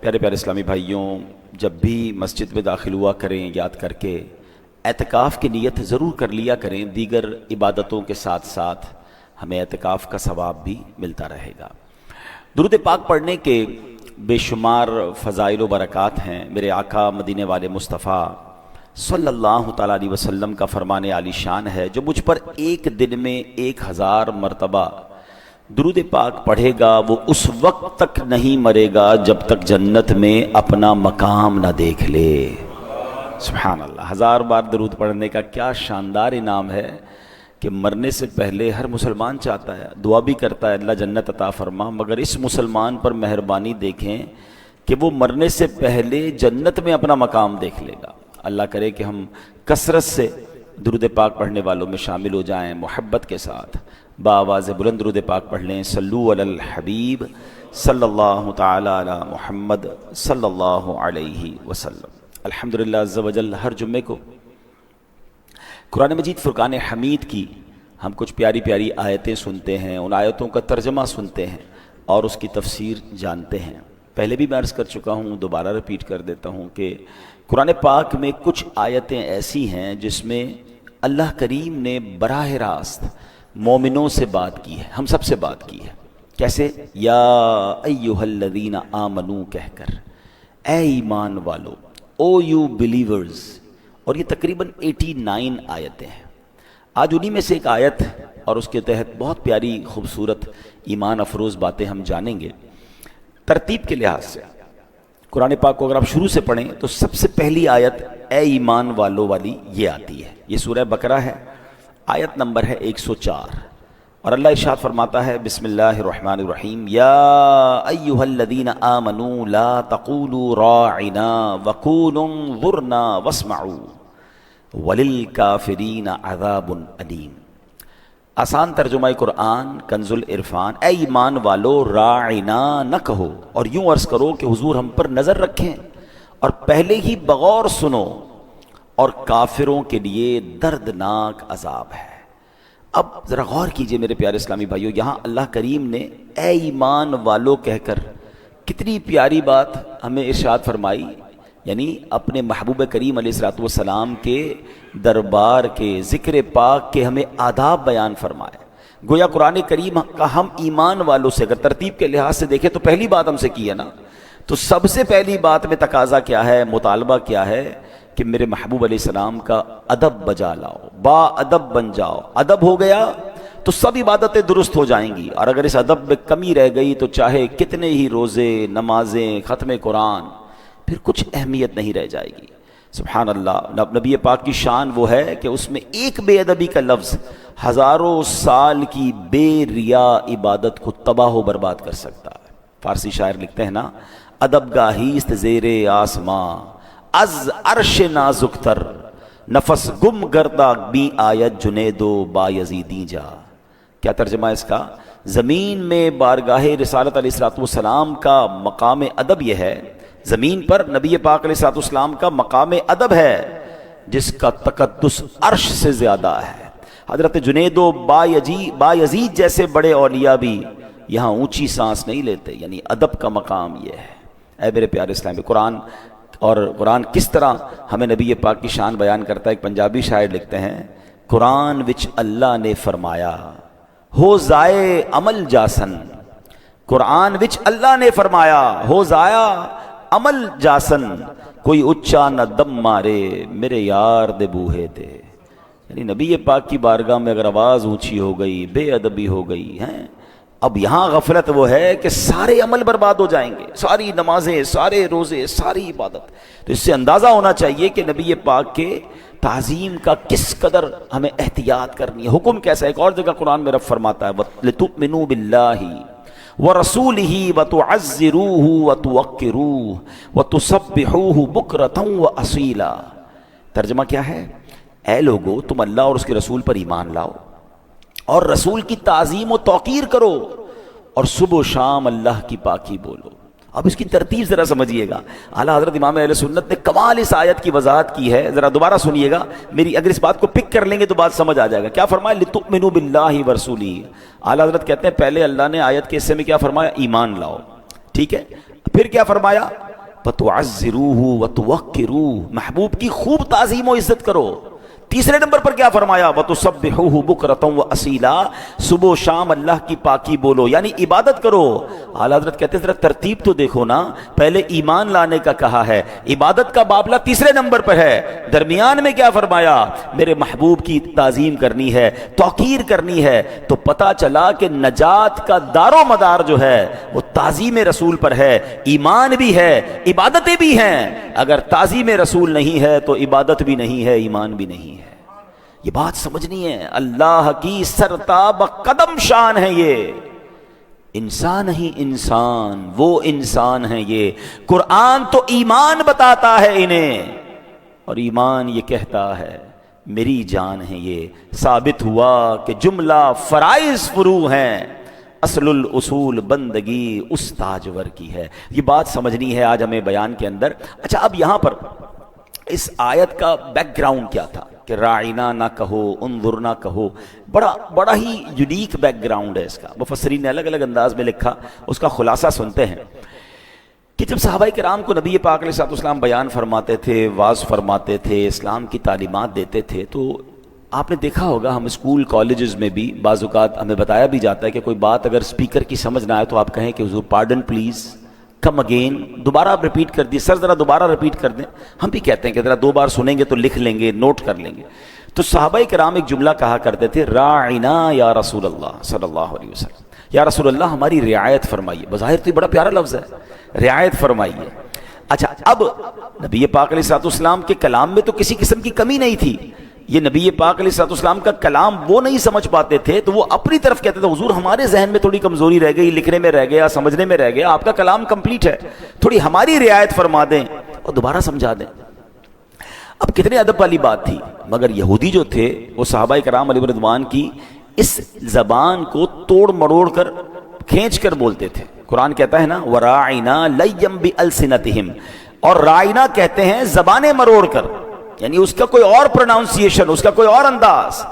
پیارے پیارے اسلامی بھائیوں، جب بھی مسجد میں داخل ہوا کریں یاد کر کے اعتکاف کی نیت ضرور کر لیا کریں، دیگر عبادتوں کے ساتھ ساتھ ہمیں اعتکاف کا ثواب بھی ملتا رہے گا۔ درود پاک پڑھنے کے بے شمار فضائل و برکات ہیں۔ میرے آقا مدینے والے مصطفیٰ صلی اللہ تعالیٰ علیہ وسلم کا فرمان عالی شان ہے، جو مجھ پر ایک دن میں 1000 مرتبہ درود پاک پڑھے گا وہ اس وقت تک نہیں مرے گا جب تک جنت میں اپنا مقام نہ دیکھ لے۔ سبحان اللہ، 1000 بار درود پڑھنے کا کیا شاندار انعام ہے کہ مرنے سے پہلے ہر مسلمان چاہتا ہے، دعا بھی کرتا ہے اللہ جنت عطا فرما، مگر اس مسلمان پر مہربانی دیکھیں کہ وہ مرنے سے پہلے جنت میں اپنا مقام دیکھ لے گا۔ اللہ کرے کہ ہم کثرت سے درود پاک پڑھنے والوں میں شامل ہو جائیں، محبت کے ساتھ بآواز بلند درود پاک پڑھ لیں۔ صلو علی الحبیب صلی اللہ تعالی علی محمد صلی اللہ علیہ وسلم۔ الحمدللہ عز و جل ہر جمعے کو قرآن مجید فرقان حمید کی ہم کچھ پیاری پیاری آیتیں سنتے ہیں، ان آیتوں کا ترجمہ سنتے ہیں اور اس کی تفسیر جانتے ہیں۔ پہلے بھی میں عرض کر چکا ہوں، دوبارہ ریپیٹ کر دیتا ہوں کہ قرآن پاک میں کچھ آیتیں ایسی ہیں جس میں اللہ کریم نے براہ راست مومنوں سے بات کی ہے، ہم سب سے بات کی ہے۔ کیسے؟ یا ایہا الذین آمنو کہہ کر، اے ایمان والو، او یو بلیورز، اور یہ تقریباً 89 آیتیں ہیں۔ آج انہی میں سے ایک آیت اور اس کے تحت بہت پیاری خوبصورت ایمان افروز باتیں ہم جانیں گے۔ ترتیب کے لحاظ سے قرآن پاک کو اگر آپ شروع سے پڑھیں تو سب سے پہلی آیت اے ایمان والو والی یہ آتی ہے۔ یہ سورہ بقرہ ہے، آیت نمبر ہے 104، اور اللہ ارشاد فرماتا ہے بسم اللہ الرحمن الرحیم، یا ایہا الذین آمنوا لا تقولوا راعنا وقولوا انظرنا واسمعوا وللکافرین عذاب علیم۔ آسان ترجمہ قرآن کنز العرفان، اے ایمان والو راعنا نہ کہو، اور یوں عرض کرو کہ حضور ہم پر نظر رکھیں اور پہلے ہی بغور سنو، اور کافروں کے لیے دردناک عذاب ہے۔ اب ذرا غور کیجئے میرے پیارے اسلامی بھائیو، یہاں اللہ کریم نے اے ایمان والو کہہ کر کتنی پیاری بات ہمیں ارشاد فرمائی، یعنی اپنے محبوب کریم علیہ الصلوۃ والسلام کے دربار کے ذکر پاک کے ہمیں آداب بیان فرمائے۔ گویا قرآن کریم کا ہم ایمان والوں سے اگر ترتیب کے لحاظ سے دیکھیں تو پہلی بات ہم سے کی ہے نا، تو سب سے پہلی بات میں تقاضا کیا ہے، مطالبہ کیا ہے کہ میرے محبوب علیہ السلام کا ادب بجا لاؤ، با ادب بن جاؤ۔ ادب ہو گیا تو سب عبادتیں درست ہو جائیں گی، اور اگر اس ادب میں کمی رہ گئی تو چاہے کتنے ہی روزے، نمازیں، ختم قرآن، پھر کچھ اہمیت نہیں رہ جائے گی۔ سبحان اللہ، نبی پاک کی شان وہ ہے کہ اس میں ایک بے ادبی کا لفظ ہزاروں سال کی بے ریا عبادت کو تباہ و برباد کر سکتا ہے۔ فارسی شاعر لکھتے ہیں نا، ادب گاہیست زیر آسماں از عرش نازک تر، نفس گم گردہ بی آیت جنیدو با یزیدی جا۔ کیا ترجمہ ہے اس کا؟ زمین میں بارگاہ رسالت علیہ الصلوۃ والسلام کا مقام ادب یہ ہے، زمین پر نبی پاک علیہ الصلوۃ والسلام کا مقام ادب ہے جس کا تقدس عرش سے زیادہ ہے۔ حضرت جنید و با یزید جیسے بڑے اولیاء بھی یہاں اونچی سانس نہیں لیتے، یعنی ادب کا مقام یہ ہے۔ اے میرے پیارے اسلامی، قرآن کس طرح ہمیں نبی پاک کی شان بیان کرتا ہے۔ ایک پنجابی شاعر لکھتے ہیں، قرآن وچ اللہ نے فرمایا ہو ضائع عمل جاسن، قرآن وچ اللہ نے فرمایا ہو ضائع عمل جاسن، کوئی اچا نہ دم مارے میرے یار دے بوہے تے۔ یعنی نبی پاک کی بارگاہ میں اگر آواز اونچی ہو گئی، بے ادبی ہو گئی ہیں، اب یہاں غفلت وہ ہے کہ سارے عمل برباد ہو جائیں گے، ساری نمازیں، سارے روزے، ساری عبادت۔ تو اس سے اندازہ ہونا چاہیے کہ نبی پاک کے تعظیم کا کس قدر ہمیں احتیاط کرنی ہے۔ حکم کیسا ہے؟ ایک اور جگہ قرآن میں رب فرماتا ہے لِتُؤْمِنُوا بِاللَّهِ وَرَسُولِهِ وَتُعَزِّرُوهُ وَتُوَقِّرُوهُ وَتُسَبِّحُوهُ بُكْرَةً وَأَصِيلًا۔ ترجمہ کیا ہے؟ اے لوگو، تم اللہ اور اس کے رسول پر ایمان لاؤ اور رسول کی تعظیم و توقیر کرو، اور صبح و شام اللہ کی پاکی بولو۔ اب اس کی ترتیب ذرا سمجھیے گا، اعلیٰ حضرت امام اہل سنت نے کمال اس آیت کی وضاحت کی ہے، ذرا دوبارہ سنیے گا میری، اگر اس بات کو پک کر لیں گے تو بات سمجھ آ جائے گا۔ کیا فرمایا؟ لِتُؤْمِنُوا بِاللَّهِ وَرَسُولِهِ۔ اعلیٰ حضرت کہتے ہیں پہلے اللہ نے آیت کے حصے میں کیا فرمایا؟ ایمان لاؤ، ٹھیک ہے۔ پھر کیا فرمایا؟ وَتُعَزِّرُوهُ وَتُوَقِّرُوهُ، محبوب کی خوب تعظیم و عزت کرو۔ تیسرے نمبر پر کیا فرمایا؟ وَتُسَبِّحُوهُ بُكْرَةً وَأَصِيلًا، صبح و شام اللہ کی پاکی بولو، یعنی عبادت کرو۔ اعلیٰ حضرت کہتے ہیں ذرا ترتیب تو دیکھو نا، پہلے ایمان لانے کا کہا ہے، عبادت کا معاملہ تیسرے نمبر پر ہے، درمیان میں کیا فرمایا؟ میرے محبوب کی تعظیم کرنی ہے، توقیر کرنی ہے۔ تو پتہ چلا کہ نجات کا دار و مدار جو ہے وہ تعظیم رسول پر ہے، ایمان بھی ہے، عبادتیں بھی ہیں۔ اگر تعظیم رسول نہیں ہے تو عبادت بھی نہیں ہے، ایمان بھی نہیں ہے۔ یہ بات سمجھنی ہے، اللہ کی سرتاب قدم شان ہے یہ، انسان ہی انسان، وہ انسان ہے یہ۔ قرآن تو ایمان بتاتا ہے انہیں، اور ایمان یہ کہتا ہے میری جان ہے یہ۔ ثابت ہوا کہ جملہ فرائض فروع ہیں، اصل الاصول بندگی اس تاجور کی ہے۔ یہ بات سمجھنی ہے آج ہمیں بیان کے اندر۔ اچھا، اب یہاں پر اس آیت کا بیک گراؤنڈ کیا تھا کہ راعینا نہ کہو، انظر نہ کہو، بڑا ہی یونیک بیک گراؤنڈ ہے اس کا۔ مفسرین نے الگ الگ انداز میں لکھا، اس کا خلاصہ سنتے ہیں کہ جب صحابہ کرام کو نبی پاک علیہ السلام بیان فرماتے تھے، واعظ فرماتے تھے، اسلام کی تعلیمات دیتے تھے، تو آپ نے دیکھا ہوگا ہم اسکول کالجز میں بھی بعض اوقات ہمیں بتایا بھی جاتا ہے کہ کوئی بات اگر اسپیکر کی سمجھ نہ آئے تو آپ کہیں کہ حضور پارڈن پلیز، کم اگین، دوبارہ آپ ریپیٹ کر دیے، سر ذرا دوبارہ ریپیٹ کر دیں۔ ہم بھی کہتے ہیں کہ ذرا دو بار سنیں گے تو لکھ لیں گے، نوٹ کر لیں گے۔ تو صحابہ کرام ایک جملہ کہا کرتے تھے، راعنا یا رسول اللہ صلی اللہ علیہ وسلم، یا رسول اللہ ہماری رعایت فرمائیے۔ بظاہر تو یہ بڑا پیارا لفظ ہے، رعایت فرمائیے۔ اچھا، اب نبی پاک علیہ السلام کے کلام میں تو کسی قسم کی کمی نہیں تھی، یہ نبی پاک علیہ السلام کا کلام وہ نہیں سمجھ پاتے تھے تو وہ اپنی طرف کہتے تھے حضور ہمارے ذہن میں تھوڑی کمزوری رہ گئی، لکھنے میں رہ گیا، سمجھنے میں رہ گیا، آپ کا کلام کمپلیٹ ہے، تھوڑی ہماری رعایت فرما دیں اور دوبارہ سمجھا دیں۔ اب کتنے ادب والی بات تھی، مگر یہودی جو تھے وہ صحابہ کرام علیہ رضوان کی اس زبان کو توڑ مروڑ کر کھینچ کر بولتے تھے۔ قرآن کہتا ہے نا وَرَاعِنَا لَيَّمْ بِأَلْسِنَتِهِمْ، اور رائنا کہتے ہیں زبانیں مروڑ کر، یعنی اس کا کوئی اور پروناؤنسیشن، اس کا کوئی اور انداز۔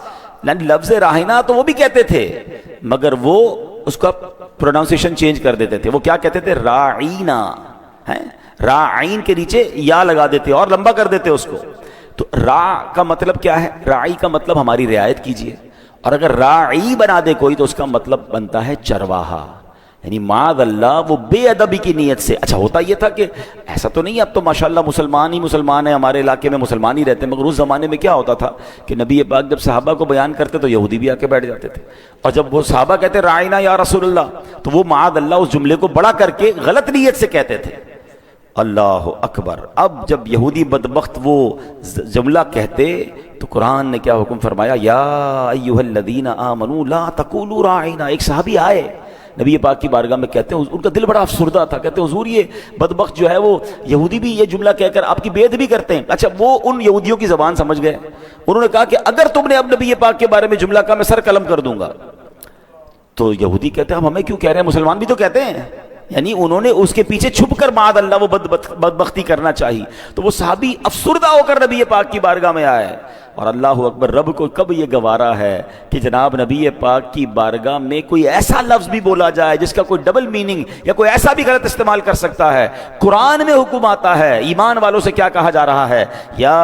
لفظ راہینا تو وہ بھی کہتے تھے مگر وہ اس کا پروناؤنسیشن چینج کر دیتے تھے، وہ کیا کہتے تھے؟ راعینا، راعین کے نیچے یا لگا دیتے اور لمبا کر دیتے اس کو۔ تو را کا مطلب کیا ہے؟ راعی کا مطلب ہماری رعایت کیجئے، اور اگر راعی بنا دے کوئی تو اس کا مطلب بنتا ہے چرواہا، یعنی معاذ اللہ وہ بے ادبی کی نیت سے۔ اچھا، ہوتا یہ تھا کہ ایسا تو نہیں، اب تو ماشاءاللہ مسلمان ہی مسلمان ہیں، ہمارے علاقے میں مسلمان ہی رہتے ہیں، مگر اس زمانے میں کیا ہوتا تھا کہ نبی پاک جب صحابہ کو بیان کرتے تو یہودی بھی آ کے بیٹھ جاتے تھے، اور جب وہ صحابہ کہتے رائنا یا رسول اللہ تو وہ معاذ اللہ اس جملے کو بڑا کر کے غلط نیت سے کہتے تھے۔ اللہ اکبر! اب جب یہودی بدبخت وہ جملہ کہتے تو قرآن نے کیا حکم فرمایا؟ یا ایھا الذین آمنوا لا تقولوا راعنا۔ ایک صحابی آئے نبی پاک کی بارگاہ میں، کہتے ہیں ان کا دل بڑا افسردہ تھا، کہتے ہیں حضور یہ بدبخت جو ہے وہ یہودی بھی یہ جملہ کہہ کر آپ کی بے ادبی کرتے ہیں۔ اچھا، وہ ان یہودیوں کی زبان سمجھ گئے، انہوں نے کہا کہ اگر تم نے اب نبی پاک کے بارے میں جملہ کہا میں سر قلم کر دوں گا۔ تو یہودی کہتے ہیں ہم ہمیں کیوں کہہ رہے ہیں، مسلمان بھی تو کہتے ہیں، یعنی انہوں نے اس کے پیچھے چھپ کر معاذ اللہ وہ بدبختی کرنا چاہی۔ تو وہ صحابی افسردہ ہو کر نبی پاک کی بارگاہ میں آئے، اور اللہ اکبر، رب کو کب یہ گوارا ہے کہ جناب نبی پاک کی بارگاہ میں کوئی ایسا لفظ بھی بولا جائے جس کا کوئی ڈبل میننگ یا کوئی ایسا بھی غلط استعمال کر سکتا ہے۔ قرآن میں حکم آتا ہے، ایمان والوں سے کیا کہا جا رہا ہے؟ یا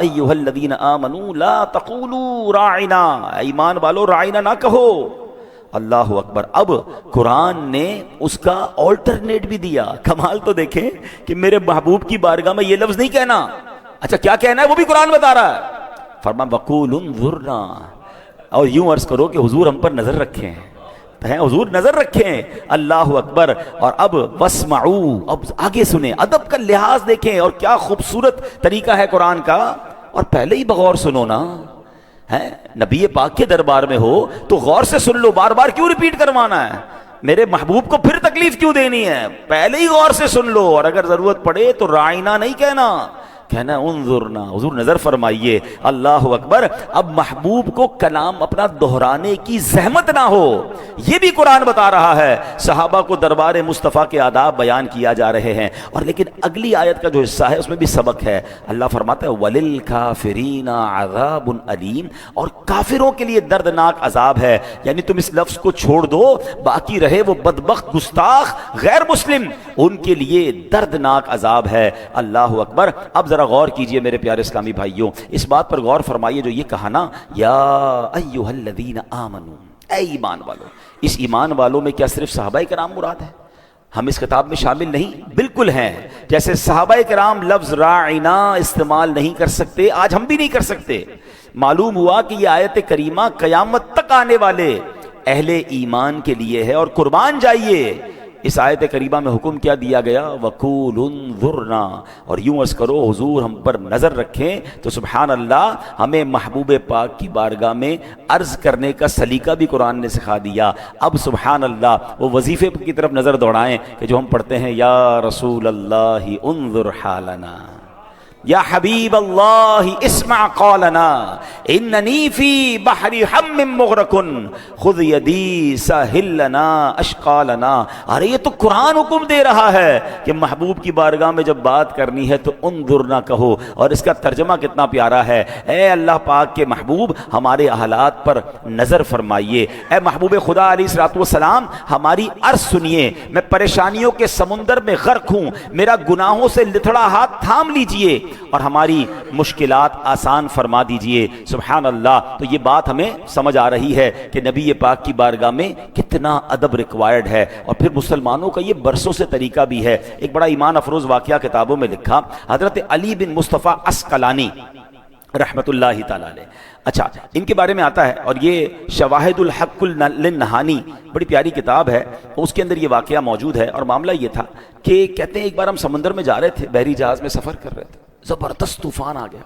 ایھا الذین آمنوا لا تقولوا راعنا، ایمان والو راعنا نہ کہو۔ اللہ اکبر! اب قرآن نے اس کا آلٹرنیٹ بھی دیا۔ کمال تو دیکھیں کہ میرے محبوب کی بارگاہ میں یہ لفظ نہیں کہنا، اچھا کیا کہنا ہے وہ بھی قرآن بتا رہا ہے۔ فرمایا وَقُولُوا انظُرْنَا، اور یوں عرض کرو کہ حضور ہم پر نظر رکھیں، حضور نظر رکھیں۔ اللہ اکبر! اور اب وَاسْمَعُوا، اب آگے سنیں، ادب کا لحاظ دیکھیں، اور کیا خوبصورت طریقہ ہے قرآن کا۔ اور پہلے ہی بغور سنو نا، نبی پاک کے دربار میں ہو تو غور سے سن لو، بار بار کیوں ریپیٹ کروانا ہے؟ میرے محبوب کو پھر تکلیف کیوں دینی ہے؟ پہلے ہی غور سے سن لو، اور اگر ضرورت پڑے تو رائنا نہیں کہنا، کہنا انظرنا، حضور نظر فرمائیے، اللہ اکبر۔ اب محبوب کو کلام اپنا دہرانے کی زحمت نہ ہو، یہ بھی قرآن بتا رہا ہے۔ صحابہ کو دربار مصطفیٰ کے آداب بیان کیا جا رہے ہیں، اور لیکن اگلی آیت کا جو حصہ ہے اس میں بھی سبق ہے۔ اللہ فرماتا ہے وَلِلْكَافِرِينَ عَذَابٌ أَلِيمٌ، اور کافروں کے لیے دردناک عذاب ہے۔ یعنی تم اس لفظ کو چھوڑ دو، باقی رہے وہ بدبخت گستاخ غیر مسلم، ان کے لیے دردناک عذاب ہے۔ اللہ اکبر۔ اب ذرا غور کیجئے میرے پیارے اسلامی بھائیوں، اس بات پر غور فرمائیے جو یہ کہا نا یا ایھا الذین آمنوا، اے ایمان والو۔ اس ایمان والوں میں کیا صرف صحابہ کرام مراد ہے؟ ہم اس کتاب میں شامل نہیں؟ بالکل ہیں۔ جیسے صحابہ کرام لفظ راعنا استعمال نہیں کر سکتے، آج ہم بھی نہیں کر سکتے۔ معلوم ہوا کہ یہ آیت کریمہ قیامت تک آنے والے اہل ایمان کے لیے ہے، اور قربان جائیے۔ اس آیت کریمہ میں حکم کیا دیا گیا؟ وَقُولُ انظُرْنَا، اور یوں عرض کرو حضور ہم پر نظر رکھیں۔ تو سبحان اللہ، ہمیں محبوب پاک کی بارگاہ میں عرض کرنے کا سلیقہ بھی قرآن نے سکھا دیا۔ اب سبحان اللہ وہ وظیفے کی طرف نظر دوڑائیں کہ جو ہم پڑھتے ہیں یا رسول اللہ انظر حالنا، یا حبیب اللہ اسمع قولنا، اننی فی بحر ہم مغرق خذ یدی ساحل لنا اشقالنا۔ ارے یہ تو قرآن حکم دے رہا ہے کہ محبوب کی بارگاہ میں جب بات کرنی ہے تو انظر نہ کہو، اور اس کا ترجمہ کتنا پیارا ہے، اے اللہ پاک کے محبوب ہمارے حالات پر نظر فرمائیے۔ اے محبوب خدا علیہ الصلوۃ والسلام ہماری عرض سنیے، میں پریشانیوں کے سمندر میں غرق ہوں، میرا گناہوں سے لتھڑا ہاتھ تھام لیجئے اور ہماری مشکلات آسان فرما دیجئے۔ سبحان اللہ۔ تو یہ بات ہمیں سمجھ آ رہی ہے کہ نبی پاک کی بارگاہ میں کتنا ادب ریکوائرڈ ہے، اور پھر مسلمانوں کا یہ برسوں سے طریقہ بھی ہے۔ ایک بڑا ایمان افروز واقعہ کتابوں میں لکھا، حضرت علی بن مصطفیٰ عسقلانی رحمت اللہ تعالیٰ علیہ، اچھا ان کے بارے میں آتا ہے، اور یہ شواہد الحق للنہانی بڑی پیاری کتاب ہے، اس کے اندر یہ واقعہ موجود ہے۔ اور معاملہ یہ تھا کہ کہتے ہیں ایک بار ہم سمندر میں جا رہے تھے، بحری جہاز میں سفر کر رہے تھے، زبردست طوفان آ گیا،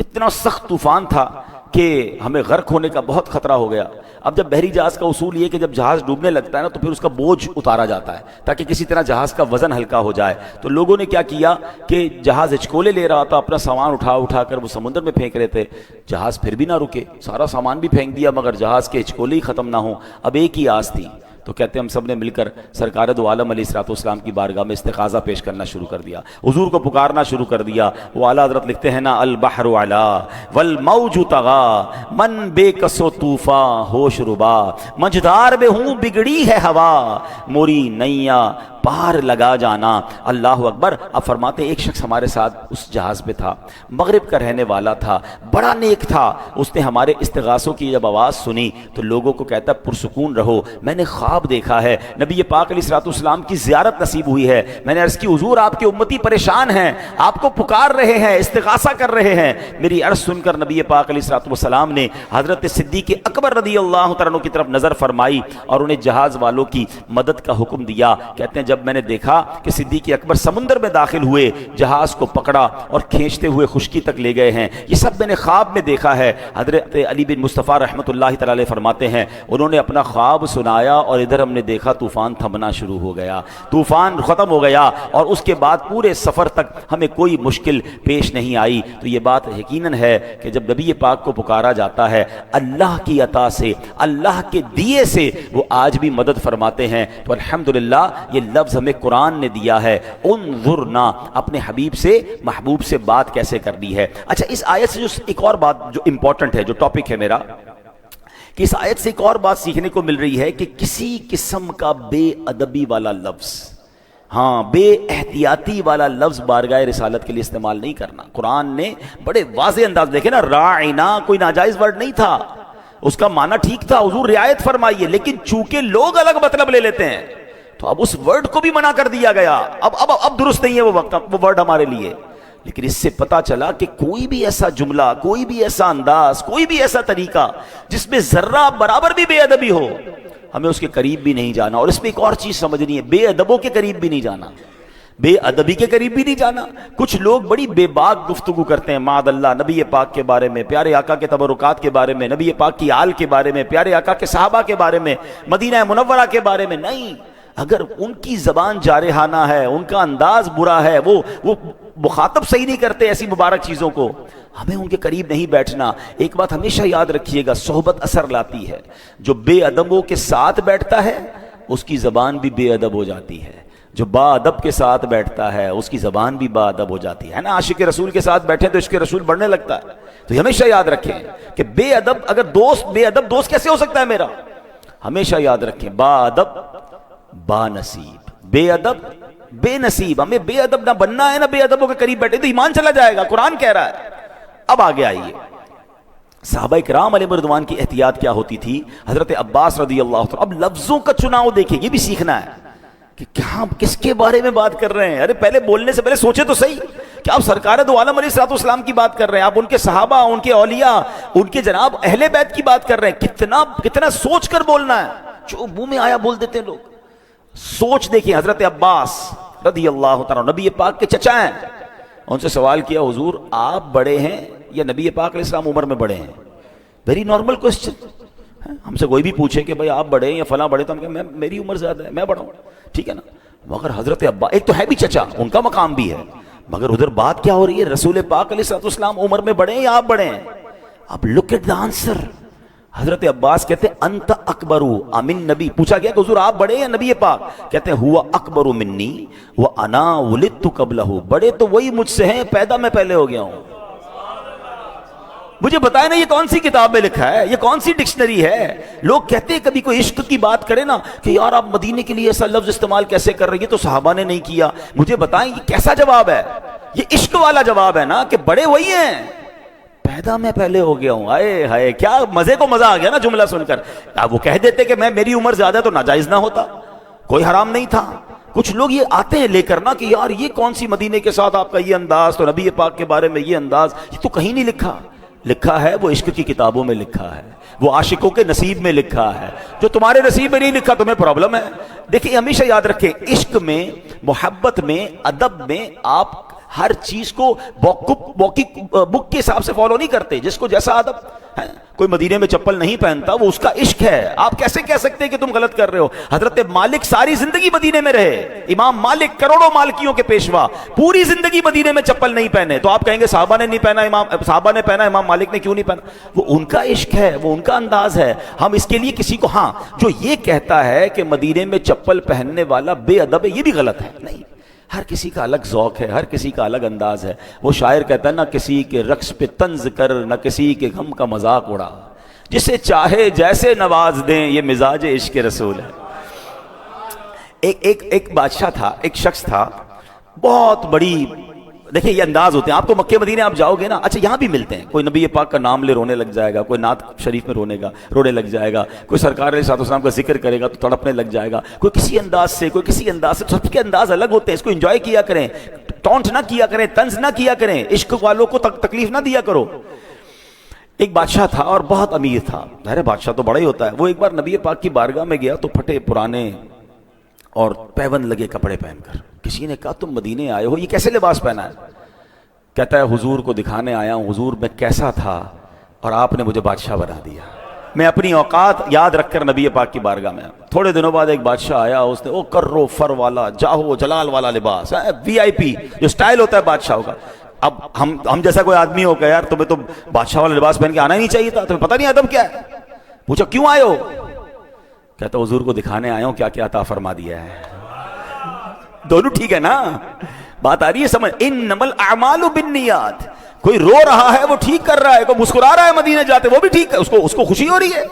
اتنا سخت طوفان تھا کہ ہمیں غرق ہونے کا بہت خطرہ ہو گیا۔ اب جب بحری جہاز کا اصول یہ کہ جب جہاز ڈوبنے لگتا ہے نا تو پھر اس کا بوجھ اتارا جاتا ہے تاکہ کسی طرح جہاز کا وزن ہلکا ہو جائے۔ تو لوگوں نے کیا کیا کہ جہاز ہچکولے لے رہا تھا، اپنا سامان اٹھا کر وہ سمندر میں پھینک رہے تھے، جہاز پھر بھی نہ رکے، سارا سامان بھی پھینک دیا مگر جہاز کے ہچکولے ہی ختم نہ ہوں۔ اب ایک ہی آس تھی، تو کہتے ہیں ہم سب نے مل کر سرکار دو عالم علیہ الصلوۃ والسلام کی بارگاہ میں استغاثہ پیش کرنا شروع کر دیا، حضور کو پکارنا شروع کر دیا۔ وہ اعلیٰ حضرت لکھتے ہیں نا البحر علا والموج طغا من بے کس و طوفاں ہوش ربا، منجھدار میں ہوں بگڑی ہے ہوا موری نیا پار لگا جانا۔ اللہ اکبر۔ اب فرماتے ایک شخص ہمارے ساتھ اس جہاز پہ تھا، مغرب کا رہنے والا تھا، بڑا نیک تھا، اس نے ہمارے استغاثوں کی جب آواز سنی تو لوگوں کو کہتا پرسکون رہو، میں نے خواب دیکھا ہے، نبی پاک علیہ الصلوۃ والسلام کی زیارت نصیب ہوئی ہے، میں نے عرض کی حضور آپ کے امتی پریشان ہیں، آپ کو پکار رہے ہیں، استغاثہ کر رہے ہیں۔ میری عرض سن کر نبی پاک علیہ الصلوۃ والسلام نے حضرت صدیق اکبر رضی اللہ تعالیٰ عنہ کی طرف نظر فرمائی اور انہیں جہاز والوں کی مدد کا حکم دیا۔ کہتے ہیں جب میں نے دیکھا کہ صدیق اکبر سمندر میں داخل ہوئے، جہاز کو پکڑا اور کھینچتے ہوئے خشکی تک لے گئے ہیں، یہ سب میں نے خواب میں دیکھا ہے۔ حضرت علی بن مصطفیٰ رحمۃ اللہ تعالی علیہ فرماتے ہیں انہوں نے اپنا خواب سنایا اور ادھر ہم نے دیکھا طوفان تھمنا شروع ہو گیا، طوفان ختم ہو گیا، اور اس کے بعد پورے سفر تک ہمیں کوئی مشکل پیش نہیں آئی۔ تو یہ بات یقیناً ہے کہ جب نبی پاک کو پکارا جاتا ہے اللہ کی عطا سے، اللہ کے دیے سے وہ آج بھی مدد فرماتے ہیں۔ تو الحمدللہ یہ لفظ ہمیں قرآن نے دیا ہے، انظرنا، اپنے حبیب سے محبوب سے بات کیسے کرنی ہے۔ اچھا اس آیت سے جو ایک اور بات جو امپورٹنٹ ہے، جو ٹاپک ہے میرا، کہ اس آیت سے ایک اور بات سیکھنے کو مل رہی ہے کہ کسی قسم کا بے ادبی والا لفظ، ہاں بے احتیاطی والا لفظ بارگاہ رسالت کے لیے استعمال نہیں کرنا۔ قرآن نے بڑے واضح انداز، دیکھیں نا راعنا کوئی ناجائز ورڈ نہیں تھا، اس کا معنی ٹھیک تھا، حضور رعایت فرمائیے، لیکن چونکہ لوگ الگ مطلب لے لیتے ہیں تو اب اس ورڈ کو بھی منع کر دیا گیا، اب درست نہیں ہے وہ وقت وہ ورڈ ہمارے لیے۔ لیکن اس سے پتا چلا کہ کوئی بھی ایسا جملہ، کوئی بھی ایسا انداز، کوئی بھی ایسا طریقہ جس میں ذرہ برابر بھی بے ادبی ہو، ہمیں اس کے قریب بھی نہیں جانا۔ اور اس میں ایک اور چیز سمجھنی ہے، بے ادبوں کے قریب بھی نہیں جانا، بے ادبی کے قریب بھی نہیں جانا۔ کچھ لوگ بڑی بے باک گفتگو کرتے ہیں معاذ اللہ نبی پاک کے بارے میں، پیارے آقا کے تبرکات کے بارے میں، نبی پاک کی آل کے بارے میں، پیارے آقا کے صحابہ کے بارے میں، مدینہ منورہ کے بارے میں۔ نہیں، اگر ان کی زبان جارحانہ ہے، ان کا انداز برا ہے، وہ مخاطب صحیح نہیں کرتے ایسی مبارک چیزوں کو، ہمیں ان کے قریب نہیں بیٹھنا۔ ایک بات ہمیشہ یاد رکھیے گا، صحبت اثر لاتی ہے۔ جو بے ادبوں کے ساتھ بیٹھتا ہے اس کی زبان بھی بے ادب ہو جاتی ہے، جو با ادب کے ساتھ بیٹھتا ہے اس کی زبان بھی با ادب ہو جاتی ہے نا۔ عاشق رسول کے ساتھ بیٹھے تو عشق رسول بڑھنے لگتا ہے۔ تو یہ ہمیشہ یاد رکھیں کہ بے ادب اگر دوست، بے ادب دوست کیسے ہو سکتا ہے میرا؟ ہمیشہ یاد رکھیں، با ادب با نصیب، بے ادب بے نصیب۔ ہمیں بے ادب نہ بننا ہے، نہ بے ادبوں کے قریب بیٹھے تو ایمان چلا جائے گا، قرآن کہہ رہا ہے۔ اب آگے آئیے، صحابہ کرام علیہ رضوان کی احتیاط کیا ہوتی تھی؟ حضرت عباس رضی اللہ عنہ، اب لفظوں کا چناؤ دیکھیں، یہ بھی سیکھنا ہے کہ کیا کس کے بارے میں بات کر رہے ہیں۔ ارے پہلے بولنے سے پہلے سوچے تو صحیح کہ آپ سرکار دو عالم علیہ الصلوۃ والسلام کی بات کر رہے ہیں، آپ ان کے صحابہ، ان کے اولیاء، ان کے جناب اہل بیت کی بات کر رہے ہیں۔ کتنا سوچ کر بولنا ہے، جو منہ میں آیا بول دیتے ہیں لوگ۔ سوچ دیکھیں، حضرت عباس رضی اللہ تعالیٰ نبی پاک کے چچا ہیں، ان سے سوال کیا، حضور آپ بڑے ہیں یا نبی پاک علیہ السلام عمر میں بڑے ہیں؟ Very normal question. ہم سے کوئی بھی پوچھے کہ بھائی آپ بڑے ہیں یا فلاں بڑے، تو ہم کہیں میری عمر زیادہ ہے، میں بڑا ہوں، ٹھیک ہے نا۔ مگر حضرت عباس ایک تو ہے بھی چچا، ان کا مقام بھی ہے، مگر ادھر بات کیا ہو رہی ہے؟ رسول پاک علیہ الصلوۃ والسلام عمر میں بڑے ہیں یا آپ بڑے ہیں؟ اب لک ایٹ دا آنسر۔ حضرت عباس کہتے ہیں انت اکبر امن نبی، پوچھا گیا کہ حضور آپ بڑے ہیں نبی پاک؟ کہتے ہیں ہوا اکبر منی وانا ولدت قبلہ، بڑے تو وہی مجھ سے ہیں، پیدا میں پہلے ہو گیا ہوں۔ مجھے بتائیں نا یہ کون سی کتاب میں لکھا ہے، یہ کون سی ڈکشنری ہے؟ لوگ کہتے ہیں کبھی کوئی عشق کی بات کرے نا کہ یار آپ مدینے کے لیے ایسا لفظ استعمال کیسے کر رہی ہے، تو صحابہ نے نہیں کیا۔ مجھے بتائیں یہ کیسا جواب ہے؟ یہ عشق والا جواب ہے نا کہ بڑے وہی ہیں، پیدا میں پہلے ہو گیا ہوں۔ آئے ہائے، کیا مزے کو مزہ آ گیا نا جملہ سن کر۔ اب وہ کہہ دیتے کہ میری عمر زیادہ تو ناجائز نہ ہوتا، کوئی حرام نہیں تھا۔ کچھ لوگ یہ آتے ہیں لے کر نا کہ یار یہ کون سی مدینے کے ساتھ آپ کا یہ انداز، تو نبی پاک کے بارے میں یہ انداز، یہ تو کہیں نہیں لکھا۔ لکھا ہے وہ عشق کی کتابوں میں لکھا ہے، وہ عاشقوں کے نصیب میں لکھا ہے۔ جو تمہارے نصیب میں نہیں لکھا تمہیں پرابلم ہے۔ دیکھیں ہمیشہ یاد رکھیں، عشق میں، محبت میں، ادب میں آپ ہر چیز کو بک کے حساب سے فالو نہیں کرتے، جس کو جیسا ادب ہے۔ کوئی مدینے میں چپل نہیں پہنتا، وہ اس کا عشق ہے، آپ کیسے کہہ سکتے ہیں کہ تم غلط کر رہے ہو؟ حضرت مالک ساری زندگی مدینے میں رہے، امام مالک کروڑوں مالکیوں کے پیشوا، پوری زندگی مدینے میں چپل نہیں پہنے، تو آپ کہیں گے صحابہ نے نہیں پہنا، صحابہ نے پہنا، امام مالک نے کیوں نہیں پہنا؟ وہ ان کا عشق ہے، وہ ان کا انداز ہے۔ ہم اس کے لیے کسی کو، ہاں جو یہ کہتا ہے کہ مدینے میں چپل پہننے والا بے ادب ہے، یہ بھی غلط ہے۔ نہیں، ہر کسی کا الگ ذوق ہے، ہر کسی کا الگ انداز ہے۔ وہ شاعر کہتا ہے نہ کسی کے رقص پہ طنز کر، نہ کسی کے غم کا مذاق اڑا، جسے چاہے جیسے نواز دیں، یہ مزاج عشق رسول ہے۔ ایک بادشاہ تھا، ایک شخص تھا، بہت بڑی، دیکھیں یہ انداز ہوتے ہیں۔ آپ کو مکے مدینے آپ جاؤ گے نا، اچھا یہاں بھی ملتے ہیں، کوئی نبی پاک کا نام لے رونے لگ جائے گا، کوئی نعت شریف میں رونے لگ جائے گا، کوئی سرکار علیہ الصلوۃ والسلام کا ذکر کرے گا تو تڑپنے لگ جائے گا، کوئی کسی انداز سے، کوئی کسی انداز سے۔ سب کے انداز الگ ہوتے ہیں، اس کو انجوائے کیا کریں، ٹونٹ نہ کیا کریں، طنز نہ کیا کریں، عشق والوں کو تکلیف نہ دیا کرو۔ ایک بادشاہ تھا اور بہت امیر تھا، ظاہر بادشاہ تو بڑا ہی ہوتا ہے۔ وہ ایک بار نبی پاک کی بارگاہ میں گیا تو پھٹے پرانے اور پیون لگے کپڑے پہن کر، کسی نے کہا تم مدینے آئے ہو، یہ کیسے لباس پہنا ہے؟ کہتا ہے حضور کو دکھانے آیا ہوں، حضور میں کیسا تھا اور آپ نے مجھے بادشاہ بنا دیا۔ میں اپنی اوقات یاد رکھ کر نبی پاک کی بارگاہ میں۔ تھوڑے دنوں بعد ایک بادشاہ آیا، اس نے کرو فر والا، جاہو جلال والا لباس، وی آئی پی جو سٹائل ہوتا ہے بادشاہوں کا۔ اب ہم جیسا کوئی آدمی ہو کہ یار تمہیں تو بادشاہ والا لباس پہن کے آنا ہی نہیں چاہیے تھا، تمہیں پتہ نہیں ادب کیا ہے؟ پوچھا کیوں آئے ہو؟ کہتا حضور کو دکھانے آیا ہوں کیا کیا عطا فرما دیا ہے۔ دونوں ٹھیک ہے نا؟ بات آ رہی ہے سمجھ؟ انما الاعمال بالنیات۔ کوئی رو رہا ہے وہ ٹھیک کر رہا ہے، کوئی مسکرا رہا ہے مدینے جاتے وہ بھی ٹھیک ہے، اس کو خوشی ہو رہی ہے۔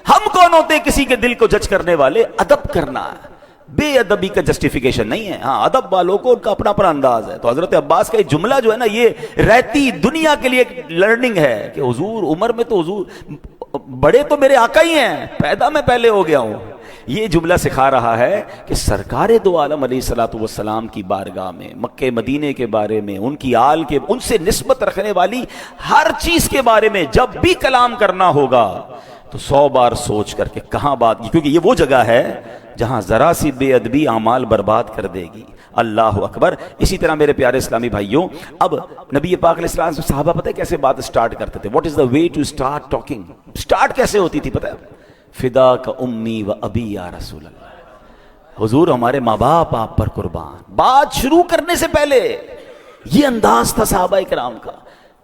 ہم کون ہوتے کسی کے دل کو جج کرنے والے؟ ادب کرنا ہے، بے ادبی کا جسٹیفیکیشن نہیں ہے۔ ہاں ادب والوں کو ان کا اپنا اپنا انداز ہے۔ تو حضرت عباس کا یہ جملہ جو ہے نا، یہ رہتی دنیا کے لیے ایک لرننگ ہے کہ حضور عمر میں تو حضور بڑے تو میرے آقا ہی ہیں، پیدا میں پہلے ہو گیا ہوں۔ یہ جملہ سکھا رہا ہے کہ سرکار دو عالم علیہ الصلوۃ والسلام کی بارگاہ میں، مکہ مدینے کے بارے میں، ان کی آل کے، ان سے نسبت رکھنے والی ہر چیز کے بارے میں جب بھی کلام کرنا ہوگا تو 100 بار سوچ کر کے کہاں بات، کیونکہ یہ وہ جگہ ہے جہاں ذرا سی بے ادبی اعمال برباد کر دے گی۔ اللہ اکبر۔ اسی طرح میرے پیارے اسلامی بھائیوں، اب نبی پاک علیہ السلام سے صحابہ پتہ ہے کیسے بات سٹارٹ کرتے تھے؟ What is the way to start talking? Start کیسے ہوتی تھی پتہ ہے؟ فدا کا امی و ابی یا رسول اللہ، حضور ہمارے ماں باپ آپ پر قربان۔ بات شروع کرنے سے پہلے یہ انداز تھا صحابہ کرام کا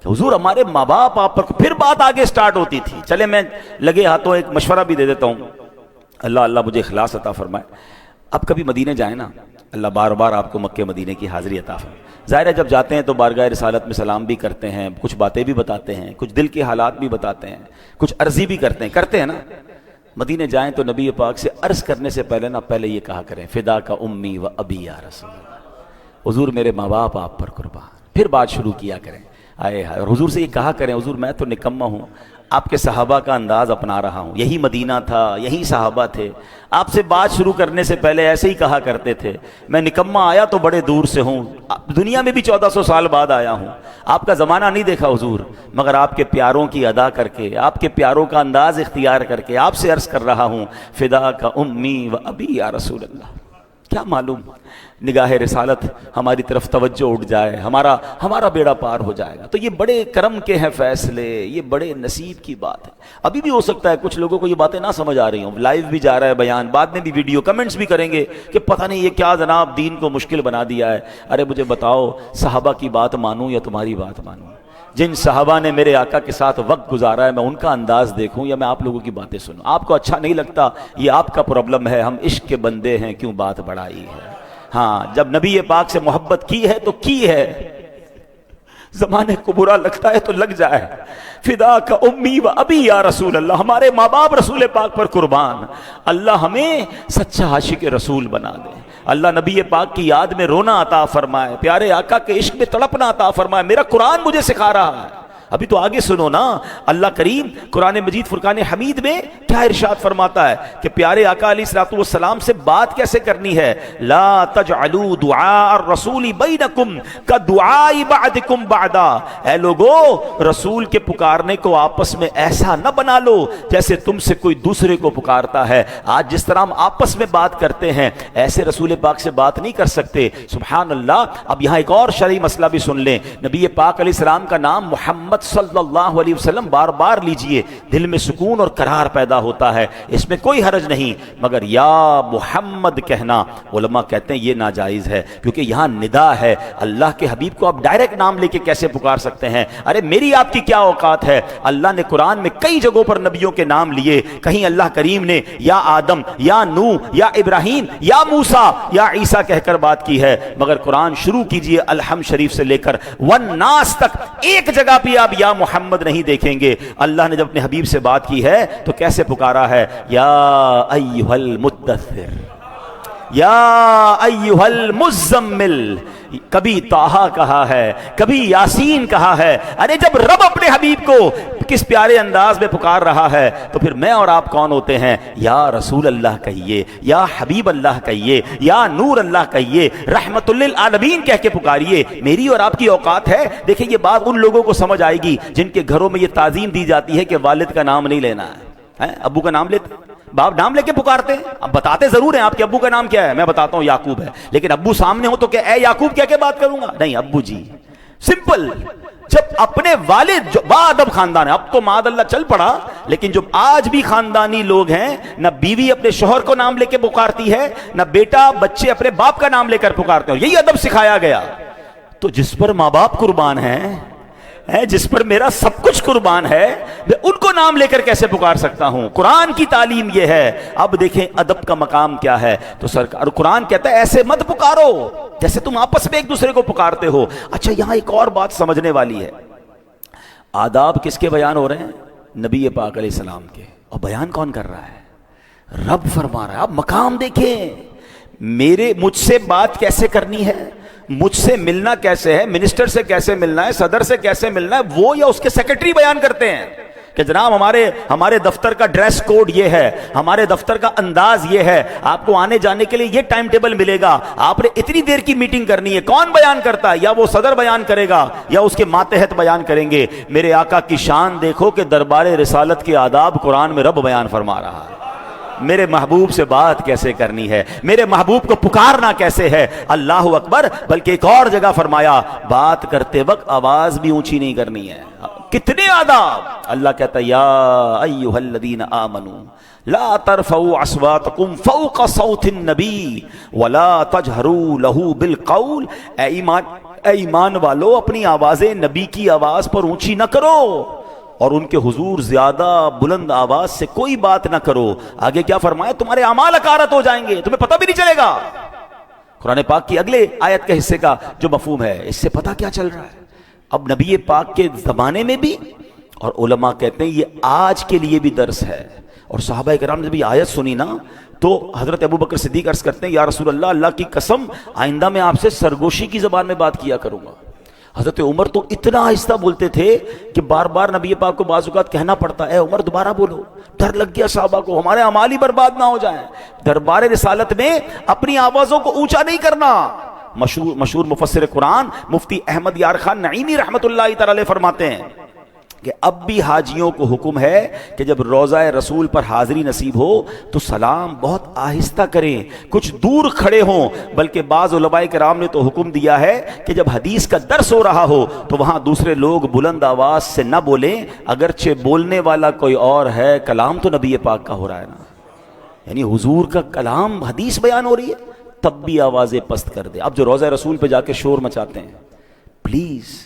کہ حضور ہمارے ماں باپ آپ پر. پھر بات آگے سٹارٹ ہوتی تھی. چلے میں لگے ہاتھوں ایک مشورہ بھی دے دیتا ہوں, اللہ مجھے اخلاص عطا فرمائے. اب کبھی مدینے جائیں نا, اللہ بار بار آپ کو مکہ مدینے کی حاضری عطا فرمائے. ظاہر ہے جب جاتے ہیں تو بارگاہ رسالت میں سلام بھی کرتے ہیں, کچھ باتیں بھی بتاتے ہیں, کچھ دل کے حالات بھی بتاتے ہیں, کچھ عرضی بھی کرتے ہیں نا. مدینے جائیں تو نبی پاک سے عرض کرنے سے پہلے یہ کہا کریں, فدا کا امی و ابی یا رسول اللہ, حضور میرے ماں باپ آپ پر قربان. پھر بات شروع کیا کریں. آئے ہائے, اور حضور سے یہ کہا کریں, حضور میں تو نکما ہوں, آپ کے صحابہ کا انداز اپنا رہا ہوں, یہی مدینہ تھا, یہی صحابہ تھے, آپ سے بات شروع کرنے سے پہلے ایسے ہی کہا کرتے تھے. میں نکما آیا تو بڑے دور سے ہوں, دنیا میں بھی 1400 سال بعد آیا ہوں, آپ کا زمانہ نہیں دیکھا حضور, مگر آپ کے پیاروں کی ادا کر کے, آپ کے پیاروں کا انداز اختیار کر کے آپ سے عرض کر رہا ہوں, فدا کا امی و ابی یا رسول اللہ. کیا معلوم نگاہ رسالت ہماری طرف توجہ اٹھ جائے, ہمارا بیڑا پار ہو جائے گا. تو یہ بڑے کرم کے ہیں فیصلے, یہ بڑے نصیب کی بات ہے. ابھی بھی ہو سکتا ہے کچھ لوگوں کو یہ باتیں نہ سمجھ آ رہی ہوں, لائیو بھی جا رہا ہے بیان, بعد میں بھی ویڈیو کمنٹس بھی کریں گے کہ پتہ نہیں یہ کیا جناب دین کو مشکل بنا دیا ہے. ارے مجھے بتاؤ, صحابہ کی بات مانوں یا تمہاری بات مانوں؟ جن صحابہ نے میرے آقا کے ساتھ وقت گزارا ہے, میں ان کا انداز دیکھوں یا میں آپ لوگوں کی باتیں سنوں؟ آپ کو اچھا نہیں لگتا, یہ آپ کا پرابلم ہے, ہم عشق کے بندے ہیں, کیوں بات بڑھائی ہے. ہاں, جب نبی پاک سے محبت کی ہے تو کی ہے, زمانے کو برا لگتا ہے تو لگ جائے. فدا کا امی و ابی یا رسول اللہ, ہمارے ماں باپ رسول پاک پر قربان. اللہ ہمیں سچا عاشق رسول بنا دے. اللہ نبی پاک کی یاد میں رونا عطا فرمائے, پیارے آقا کے عشق میں تڑپنا عطا فرمائے. میرا قرآن مجھے سکھا رہا ہے. ابھی تو آگے سنو نا, اللہ کریم قرآن مجید فرقان حمید میں کیا ارشاد فرماتا ہے کہ پیارے آقا علیہ الصلوۃ والسلام سے بات کیسے کرنی ہے. لا تجعلوا دعاء الرسول بینکم کدعاء بعضکم بعضا, اے لوگو رسول کے پکارنے کو آپس میں ایسا نہ بنا لو جیسے تم سے کوئی دوسرے کو پکارتا ہے. آج جس طرح ہم آپس میں بات کرتے ہیں ایسے رسول پاک سے بات نہیں کر سکتے. سبحان اللہ. اب یہاں ایک اور شرعی مسئلہ بھی سن لیں. نبی پاک علیہ السلام کا نام محمد صلی اللہ علیہ وسلم بار بار لیجئے, دل میں سکون اور قرار پیدا ہوتا ہے, اس میں کوئی حرج نہیں. مگر یا محمد کہنا علماء کہتے ہیں یہ ناجائز ہے, کیونکہ یہاں ندا ہے. اللہ کے حبیب کو آپ ڈائریکٹ نام لے کے کیسے پکار سکتے ہیں؟ ارے میری آپ کی کیا اوقات ہے. اللہ نے قرآن میں کئی جگہوں پر نبیوں کے نام لیے, کہیں اللہ کریم نے یا آدم یا نوح یا ابراہیم یا موسیٰ یا عیسیٰ کہہ کر بات کی ہے. مگر قرآن شروع کیجئے الحمد شریف سے لے کر والناس تک, ایک جگہ پہ آپ یا محمد نہیں دیکھیں گے. اللہ نے جب اپنے حبیب سے بات کی ہے تو کیسے پکارا ہے, یا ایھا المدثر, یا ایھا المزمل. کبھی طٰہٰ کہا ہے, کبھی یاسین کہا ہے. ارے جب رب اپنے حبیب کو کس پیارے انداز میں پکار رہا ہے تو پھر میں اور آپ کون ہوتے ہیں؟ یا رسول اللہ کہیے, یا حبیب اللہ کہیے, یا نور اللہ کہیے, رحمت للعالمین کہہ کے پکاریے. میری اور آپ کی اوقات ہے. دیکھیں یہ بات ان لوگوں کو سمجھ آئے گی جن کے گھروں میں یہ تعظیم دی جاتی ہے کہ والد کا نام نہیں لینا ہے, ابو کا نام لیتے, باپ نام لے کے پکارتے ہیں. اب بتاتے ضرور ہیں آپ کے ابو کا نام کیا ہے, میں بتاتا ہوں یعقوب ہے, لیکن ابو سامنے ہو تو کہ اے یعقوب کہہ کے بات کروں گا؟ نہیں, ابو جی, سمپل. جب اپنے والد جو باادب خاندان ہے, اب تو معاذ اللہ چل پڑا, لیکن جو آج بھی خاندانی لوگ ہیں, نہ بیوی اپنے شوہر کو نام لے کے پکارتی ہے, نہ بیٹا بچے اپنے باپ کا نام لے کر پکارتے ہیں. یہی ادب سکھایا گیا. تو جس پر ماں باپ قربان ہیں, جس پر میرا سب کچھ قربان ہے, میں ان کو نام لے کر کیسے پکار سکتا ہوں؟ قرآن کی تعلیم یہ ہے. اب دیکھیں ادب کا مقام کیا ہے. تو سرکار قرآن کہتا ہے ایسے مت پکارو جیسے تم آپس میں ایک دوسرے کو پکارتے ہو. اچھا یہاں ایک اور بات سمجھنے والی ہے. آداب کس کے بیان ہو رہے ہیں؟ نبی پاک علیہ السلام کے. اور بیان کون کر رہا ہے؟ رب فرما رہا ہے. اب مقام دیکھیں, مجھ سے بات کیسے کرنی ہے, مجھ سے ملنا کیسے ہے, منسٹر سے کیسے ملنا ہے, صدر سے کیسے ملنا ہے, وہ یا اس کے سیکرٹری بیان کرتے ہیں کہ جناب ہمارے دفتر کا ڈریس کوڈ یہ ہے, ہمارے دفتر کا انداز یہ ہے, آپ کو آنے جانے کے لیے یہ ٹائم ٹیبل ملے گا, آپ نے اتنی دیر کی میٹنگ کرنی ہے. کون بیان کرتا ہے؟ یا وہ صدر بیان کرے گا یا اس کے ماتحت بیان کریں گے. میرے آقا کی شان دیکھو کہ دربار رسالت کے آداب قرآن میں رب بیان فرما رہا ہے. میرے محبوب سے بات کیسے کرنی ہے, میرے محبوب کو پکارنا کیسے ہے. اللہ اکبر. بلکہ ایک اور جگہ فرمایا بات کرتے وقت آواز بھی اونچی نہیں کرنی ہے. کتنے آداب. اللہ کہتا ہے یا ایھا الذین آمنوا لا ترفعوا اصواتکم فوق صوت النبی ولا تجہروا لہ بالقول. اے ایمان والو اپنی آوازیں نبی کی آواز پر اونچی نہ کرو اور ان کے حضور زیادہ بلند آواز سے کوئی بات نہ کرو. آگے کیا فرمایا؟ تمہارے اعمال اکارت ہو جائیں گے، تمہیں پتہ بھی نہیں چلے گا. قرآن پاک کی اگلے آیت کے حصے کا جو مفہوم ہے، اس سے پتہ کیا چل رہا ہے؟ اب نبی پاک کے زمانے میں بھی، اور علماء کہتے ہیں یہ آج کے لیے بھی درس ہے. اور صحابہ کرام نے جب یہ آیت سنی نا تو حضرت ابو بکر صدیق عرض کرتے ہیں یا رسول اللہ، اللہ کی قسم آئندہ میں آپ سے سرگوشی کی زبان میں بات کیا کروں گا. حضرت عمر تو اتنا آہستہ بولتے تھے کہ بار بار نبی پاک کو بعض اوقات کہنا پڑتا اے عمر دوبارہ بولو. ڈر لگ گیا صحابہ کو ہمارے اعمال ہی برباد نہ ہو جائیں. دربار رسالت میں اپنی آوازوں کو اونچا نہیں کرنا. مشہور مفسر قرآن مفتی احمد یار خان نعیمی رحمت اللہ تعالی فرماتے ہیں کہ اب بھی حاجیوں کو حکم ہے کہ جب روضہ رسول پر حاضری نصیب ہو تو سلام بہت آہستہ کریں، کچھ دور کھڑے ہوں. بلکہ بعض علماء کرام نے تو حکم دیا ہے کہ جب حدیث کا درس ہو رہا ہو تو وہاں دوسرے لوگ بلند آواز سے نہ بولیں، اگرچہ بولنے والا کوئی اور ہے، کلام تو نبی پاک کا ہو رہا ہے نا. یعنی حضور کا کلام حدیث بیان ہو رہی ہے تب بھی آوازیں پست کر دے. اب جو روضہ رسول پہ جا کے شور مچاتے ہیں، پلیز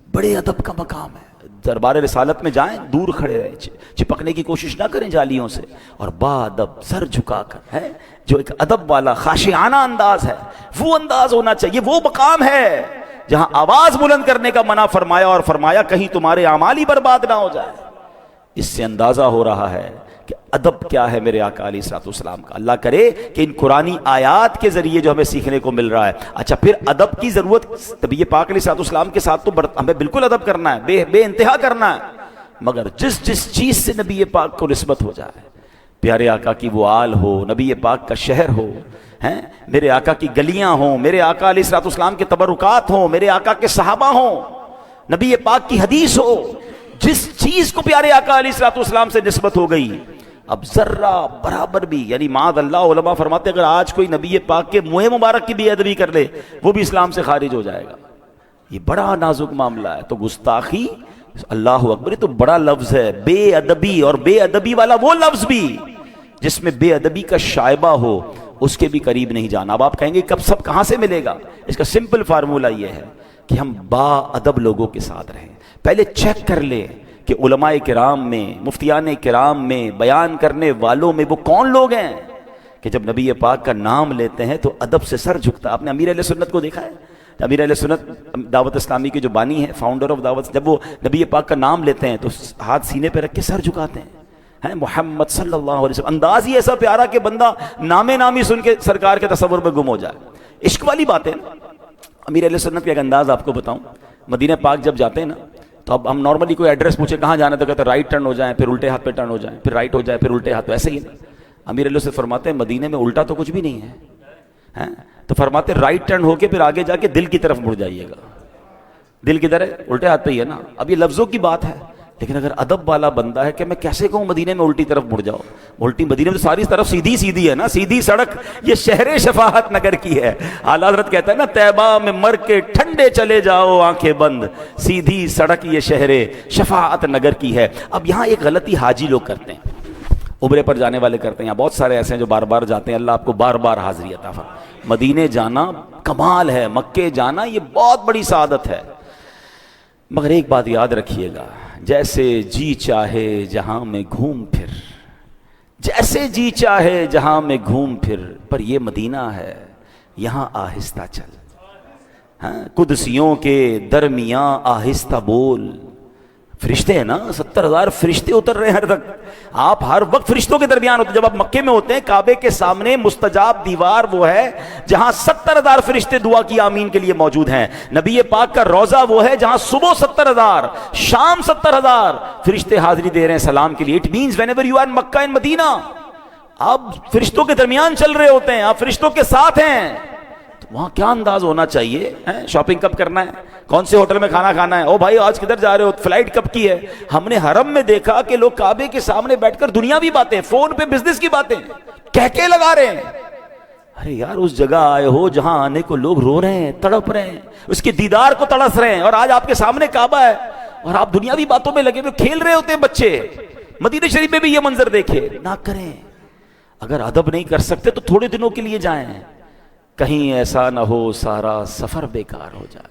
بڑے ادب کا مقام ہے. دربار رسالت میں جائیں، دور کھڑے رہیں، چپکنے کی کوشش نہ کریں جالیوں سے، اور با ادب سر جھکا کر ہے جو ایک ادب والا خاشعانہ انداز ہے، وہ انداز ہونا چاہیے. وہ مقام ہے جہاں آواز بلند کرنے کا منع فرمایا، اور فرمایا کہیں تمہارے اعمال ہی برباد نہ ہو جائے. اس سے اندازہ ہو رہا ہے کہ ادب کیا ہے میرے آقا علیہ الصلوۃ والسلام کا. اللہ کرے کہ ان قرآنی آیات کے ذریعے جو ہمیں سیکھنے کو مل رہا ہے. اچھا پھر ادب کی ضرورت نبی پاک علیہ الصلوۃ والسلام کے ساتھ تو ہمیں بالکل ادب کرنا ہے، بے انتہا کرنا ہے، مگر جس چیز سے نبی پاک کو نسبت ہو جائے، پیارے آقا کی وہ آل ہو، نبی پاک کا شہر ہو، ہیں میرے آقا کی گلیاں ہوں، میرے آقا علیہ الصلوۃ والسلام کے تبرکات ہوں، میرے آقا کے صحابہ ہوں، نبی پاک کی حدیث ہو، جس چیز کو پیارے آقا علیہ الصلوۃ والسلام سے نسبت ہو گئی اب ذرہ برابر بھی، یعنی معاذ اللہ، علماء فرماتے ہیں اگر آج کوئی نبی پاک کے منہ مبارک کی بے ادبی کر لے وہ بھی اسلام سے خارج ہو جائے گا. یہ بڑا نازک معاملہ ہے. تو گستاخی، اللہ اکبر، تو بڑا لفظ ہے بے ادبی. اور بے ادبی والا وہ لفظ بھی جس میں بے ادبی کا شائبہ ہو اس کے بھی قریب نہیں جانا. اب آپ کہیں گے کب سب کہاں سے ملے گا؟ اس کا سمپل فارمولہ یہ ہے کہ ہم با ادب لوگوں کے ساتھ رہیں. پہلے چیک کر لیں کہ علماء کرام میں، مفتیان کرام میں، بیان کرنے والوں میں وہ کون لوگ ہیں کہ جب نبی پاک کا نام لیتے ہیں تو ادب سے سر جھکتا. آپ نے امیر اہل سنت کو دیکھا ہے؟ امیر اہل سنت دعوت اسلامی کے جو بانی ہیں، فاؤنڈر آف دعوت، جب وہ نبی پاک کا نام لیتے ہیں تو ہاتھ سینے پہ رکھ کے سر جھکاتے ہیں. محمد صلی اللہ علیہ وسلم، انداز ہی ایسا پیارا کہ بندہ نامی سن کے سرکار کے تصور میں گم ہو جائے. عشق والی بات ہے. امیر اہل سنت کا ایک انداز آپ کو بتاؤں. مدینہ پاک جب جاتے ہیں نا تو اب ہم نارملی کوئی ایڈریس پوچھے کہاں جانا تو کہتے ہیں رائٹ ٹرن ہو جائیں، پھر الٹے ہاتھ پہ ٹرن ہو جائیں، پھر رائٹ ہو جائے، پھر الٹے ہاتھ. ایسے ہی نا امیر اللہ سے فرماتے ہیں مدینے میں الٹا تو کچھ بھی نہیں ہے، تو فرماتے رائٹ ٹرن ہو کے پھر آگے جا کے دل کی طرف مڑ جائیے گا. دل کدھر ہے؟ الٹے ہاتھ پہ ہی ہے نا. اب یہ لفظوں کی بات ہے، لیکن اگر ادب والا بندہ ہے کہ میں کیسے کہوں مدینے میں الٹی طرف مڑ جاؤ؟ الٹی مدینے میں تو ساری طرف سیدھی ہے نا، سیدھی سڑک یہ شہر شفاعت نگر کی ہے. اعلیٰ حضرت کہتا ہے نا طیبہ میں مر کے ٹھنڈے چلے جاؤ آنکھیں بند، سیدھی سڑک یہ شہر شفاعت نگر کی ہے. اب یہاں ایک غلطی حاجی لوگ کرتے ہیں، عمرے پر جانے والے کرتے ہیں. یہاں بہت سارے ایسے ہیں جو بار بار جاتے ہیں، اللہ آپ کو بار بار حاضری عطا فرمائے. مدینے جانا کمال ہے، مکے جانا یہ بہت بڑی سعادت ہے، مگر ایک بات یاد رکھیے گا، جیسے جی چاہے جہاں میں گھوم پھر، جیسے جی چاہے جہاں میں گھوم پھر، پر یہ مدینہ ہے یہاں آہستہ چل. قدسیوں کے درمیاں آہستہ بول. فرشتے ہیں نا، 70,000 فرشتے اتر رہے ہیں ہر وقت. آپ ہر وقت فرشتوں کے درمیان ہوتے ہیں. جب آپ مکے میں ہوتے ہیں کعبے کے سامنے مستجاب دیوار وہ ہے جہاں 70,000 فرشتے دعا کی آمین کے لیے موجود ہیں. نبی پاک کا روضہ وہ ہے جہاں صبح 70,000 شام 70,000 فرشتے حاضری دے رہے ہیں سلام کے لیے. It means whenever you are in Mecca in Medina آپ فرشتوں کے درمیان چل رہے ہوتے ہیں، آپ فرشتوں کے ساتھ ہیں. وہاں کیا انداز ہونا چاہیے؟ شاپنگ کب کرنا ہے، کون سے ہوٹل میں کھانا کھانا ہے، او بھائی آج کدھر جا رہے ہو، فلائٹ کب کی ہے. ہم نے حرم میں دیکھا کہ لوگ کعبے کے سامنے بیٹھ کر دنیاوی باتیں، فون پہ بزنس کی باتیں کہکے لگا رہے ہیں. ارے یار اس جگہ آئے ہو جہاں آنے کو لوگ رو رہے ہیں، تڑپ رہے ہیں، اس کے دیدار کو تڑس رہے ہیں، اور آج آپ کے سامنے کعبہ ہے اور آپ دنیاوی باتوں میں لگے ہوئے کھیل رہے ہوتے ہیں بچے. مدینہ شریف میں بھی یہ منظر دیکھے نہ کریں. اگر ادب نہیں کر سکتے تو تھوڑے دنوں کے لیے جائیں، کہیں ایسا نہ ہو سارا سفر بیکار ہو جائے.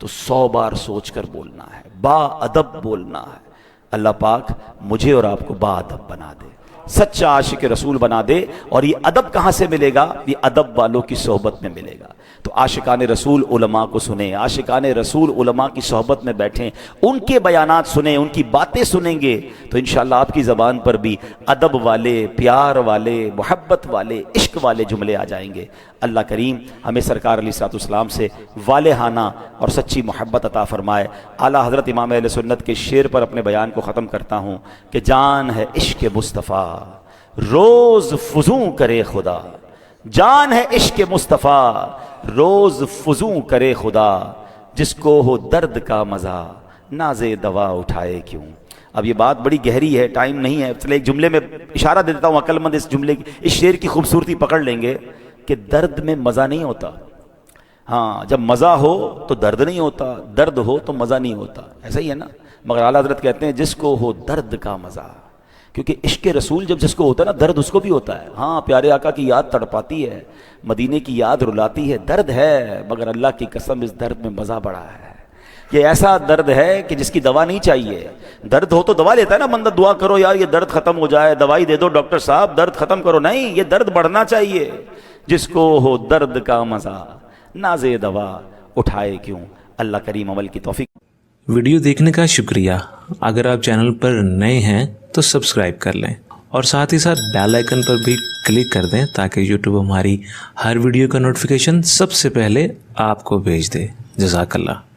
تو 100 بار سوچ کر بولنا ہے، با ادب بولنا ہے۔ اللہ پاک مجھے اور آپ کو با ادب بنا دے، سچا عاشق رسول بنا دے۔ اور یہ ادب کہاں سے ملے گا؟ یہ ادب والوں کی صحبت میں ملے گا۔ تو عاشقان رسول علماء کو سنیں، عاشقان رسول علماء کی صحبت میں بیٹھیں، ان کے بیانات سنیں، ان کی باتیں سنیں گے تو انشاءاللہ آپ کی زبان پر بھی ادب والے، پیار والے، محبت والے، عشق والے جملے آ جائیں گے۔ اللہ کریم ہمیں سرکار علیہ الصلوۃ والسلام سے والہانہ اور سچی محبت عطا فرمائے۔ اعلیٰ حضرت امام اہل سنت کے شعر پر اپنے بیان کو ختم کرتا ہوں کہ جان ہے عشق مصطفیٰ روز فزوں کرے خدا، جان ہے عشق مصطفیٰ روز فزوں کرے خدا، جس کو ہو درد کا مزہ ناز دوا اٹھائے کیوں۔ اب یہ بات بڑی گہری ہے، ٹائم نہیں ہے، چلے ایک جملے میں اشارہ دے دیتا ہوں، عقل مند اس جملے کی، اس شعر کی خوبصورتی پکڑ لیں گے کہ درد میں مزہ نہیں ہوتا۔ ہاں، جب مزہ ہو تو درد نہیں ہوتا، درد ہو تو مزہ نہیں ہوتا، ایسا ہی ہے نا۔ مگر اعلیٰ حضرت کہتے ہیں جس کو ہو درد کا مزہ، کیونکہ عشق رسول جب جس کو ہوتا ہے نا درد اس کو بھی ہوتا ہے۔ ہاں، پیارے آقا کی یاد تڑپاتی ہے، مدینے کی یاد رلاتی ہے، درد ہے، مگر اللہ کی قسم اس درد میں مزہ بڑا ہے۔ یہ ایسا درد ہے کہ جس کی دوا نہیں چاہیے۔ درد ہو تو دوا لیتا ہے نا بندہ، دعا کرو یار یہ درد ختم ہو جائے، دوائی دے دو ڈاکٹر صاحب درد ختم کرو، نہیں، یہ درد بڑھنا چاہیے۔ جس کو ہو درد کا مزہ ناز دوا اٹھائے کیوں۔ اللہ کریم عمل کی توفیق۔ ویڈیو دیکھنے کا شکریہ۔ اگر آپ چینل پر نئے ہیں تو سبسکرائب کر لیں اور ساتھ ہی ساتھ بیل آئیکن پر بھی کلک کر دیں تاکہ یوٹیوب ہماری ہر ویڈیو کا نوٹیفیکیشن سب سے پہلے آپ کو بھیج دے۔ جزاک اللہ۔